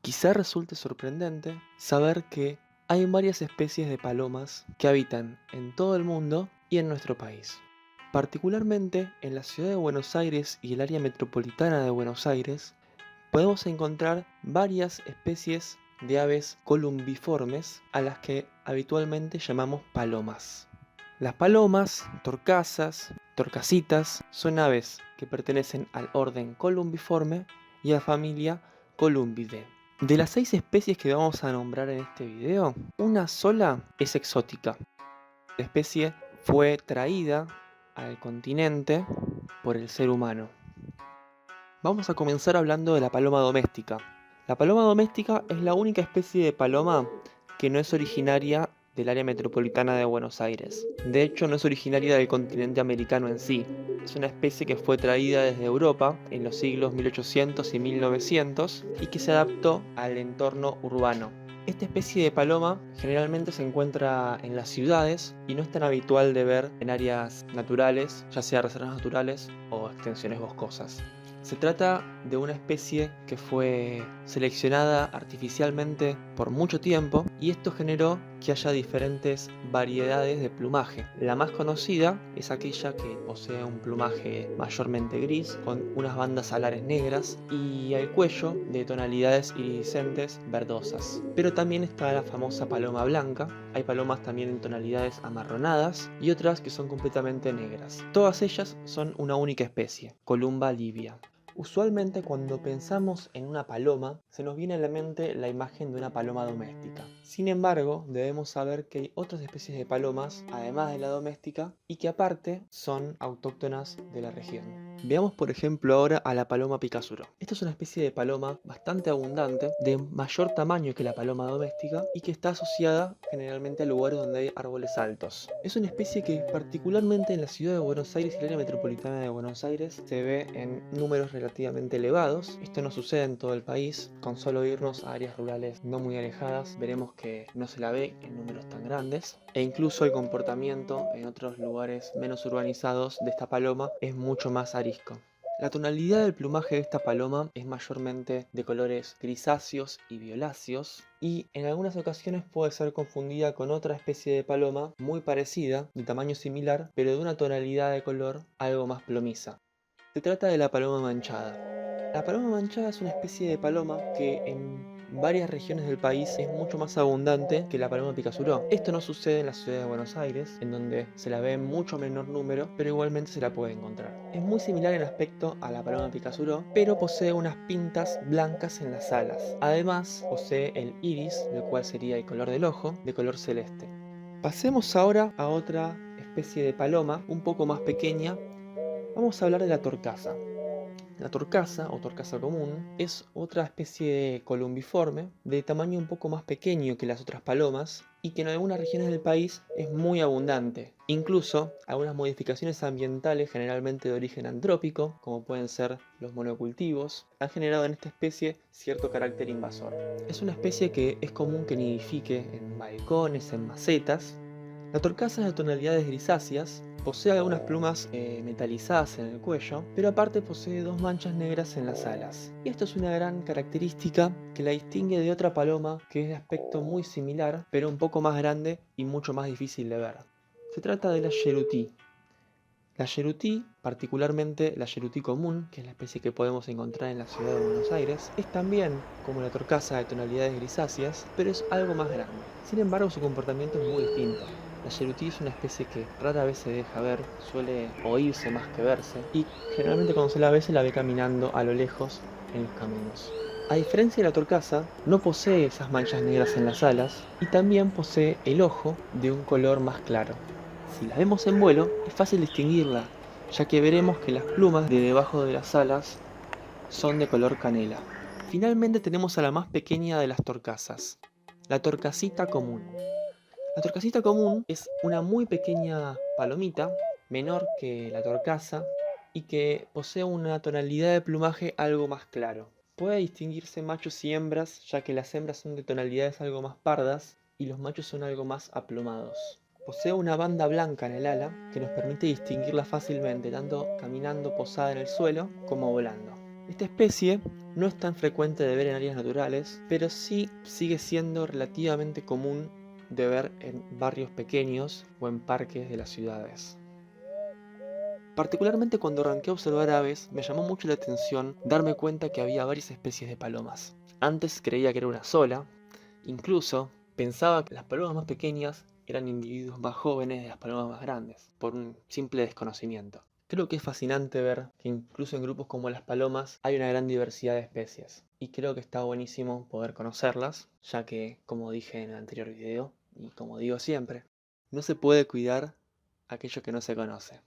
Quizá resulte sorprendente saber que hay varias especies de palomas que habitan en todo el mundo y en nuestro país. Particularmente en la ciudad de Buenos Aires y el área metropolitana de Buenos Aires, podemos encontrar varias especies de aves columbiformes a las que habitualmente llamamos palomas. Las palomas, torcasas, torcasitas, son aves que pertenecen al orden columbiforme y a la familia Columbidae. De las 6 especies que vamos a nombrar en este video, una sola es exótica. La especie fue traída al continente por el ser humano. Vamos a comenzar hablando de la paloma doméstica. La paloma doméstica es la única especie de paloma que no es originaria del área metropolitana de Buenos Aires. De hecho, no es originaria del continente americano en sí. Es una especie que fue traída desde Europa en los siglos 1800 y 1900 y que se adaptó al entorno urbano. Esta especie de paloma generalmente se encuentra en las ciudades y no es tan habitual de ver en áreas naturales, ya sea reservas naturales o extensiones boscosas. Se trata de una especie que fue seleccionada artificialmente por mucho tiempo y esto generó que haya diferentes variedades de plumaje. La más conocida es aquella que posee un plumaje mayormente gris con unas bandas alares negras y el cuello de tonalidades iridiscentes verdosas. Pero también está la famosa paloma blanca. Hay palomas también en tonalidades amarronadas y otras que son completamente negras. Todas ellas son una única especie, Columba livia. Usualmente cuando pensamos en una paloma, se nos viene a la mente la imagen de una paloma doméstica. Sin embargo, debemos saber que hay otras especies de palomas, además de la doméstica, y que aparte son autóctonas de la región. Veamos por ejemplo ahora a la paloma picasuro. Esta es una especie de paloma bastante abundante, de mayor tamaño que la paloma doméstica y que está asociada generalmente a lugares donde hay árboles altos. Es una especie que particularmente en la ciudad de Buenos Aires y el área metropolitana de Buenos Aires se ve en números relativamente elevados. Esto no sucede en todo el país. Con solo irnos a áreas rurales no muy alejadas veremos que no se la ve en números tan grandes. E incluso el comportamiento en otros lugares menos urbanizados de esta paloma es mucho más arisco. La tonalidad del plumaje de esta paloma es mayormente de colores grisáceos y violáceos y en algunas ocasiones puede ser confundida con otra especie de paloma muy parecida, de tamaño similar, pero de una tonalidad de color algo más plomiza. Se trata de la paloma manchada. La paloma manchada es una especie de paloma que en varias regiones del país es mucho más abundante que la paloma picasuro. Esto no sucede en la ciudad de Buenos Aires, en donde se la ve en mucho menor número, pero igualmente se la puede encontrar. Es muy similar en aspecto a la paloma picasuro, pero posee unas pintas blancas en las alas. Además, posee el iris, el cual sería el color del ojo, de color celeste. Pasemos ahora a otra especie de paloma, un poco más pequeña. Vamos a hablar de la torcaza. La torcaza o torcaza común es otra especie de columbiforme de tamaño un poco más pequeño que las otras palomas y que en algunas regiones del país es muy abundante. Incluso algunas modificaciones ambientales generalmente de origen antrópico, como pueden ser los monocultivos, han generado en esta especie cierto carácter invasor. Es una especie que es común que nidifique en balcones, en macetas. La torcaza es de tonalidades grisáceas, posee algunas plumas metalizadas en el cuello, pero aparte posee 2 manchas negras en las alas. Y esto es una gran característica que la distingue de otra paloma que es de aspecto muy similar, pero un poco más grande y mucho más difícil de ver. Se trata de la yerutí. La yerutí, particularmente la yerutí común, que es la especie que podemos encontrar en la ciudad de Buenos Aires, es también como la torcaza de tonalidades grisáceas, pero es algo más grande. Sin embargo, su comportamiento es muy distinto. La yerutí es una especie que rara vez se deja ver, suele oírse más que verse, y generalmente cuando se la ve caminando a lo lejos en los caminos. A diferencia de la torcaza, no posee esas manchas negras en las alas y también posee el ojo de un color más claro. Si la vemos en vuelo, es fácil distinguirla, ya que veremos que las plumas de debajo de las alas son de color canela. Finalmente tenemos a la más pequeña de las torcasas, la torcasita común. La torcasita común es una muy pequeña palomita, menor que la torcaza, y que posee una tonalidad de plumaje algo más claro. Puede distinguirse machos y hembras, ya que las hembras son de tonalidades algo más pardas y los machos son algo más aplomados. Posee una banda blanca en el ala que nos permite distinguirla fácilmente, tanto caminando posada en el suelo como volando. Esta especie No es tan frecuente de ver en áreas naturales, pero sí sigue siendo relativamente común de ver en barrios pequeños o en parques de las ciudades. Particularmente cuando arranqué a observar aves, me llamó mucho la atención darme cuenta que había varias especies de palomas. Antes creía que era una sola, incluso pensaba que las palomas más pequeñas eran individuos más jóvenes de las palomas más grandes, por un simple desconocimiento. Creo que es fascinante ver que incluso en grupos como las palomas hay una gran diversidad de especies, y creo que está buenísimo poder conocerlas, ya que, como dije en el anterior video, y como digo siempre, no se puede cuidar aquello que no se conoce.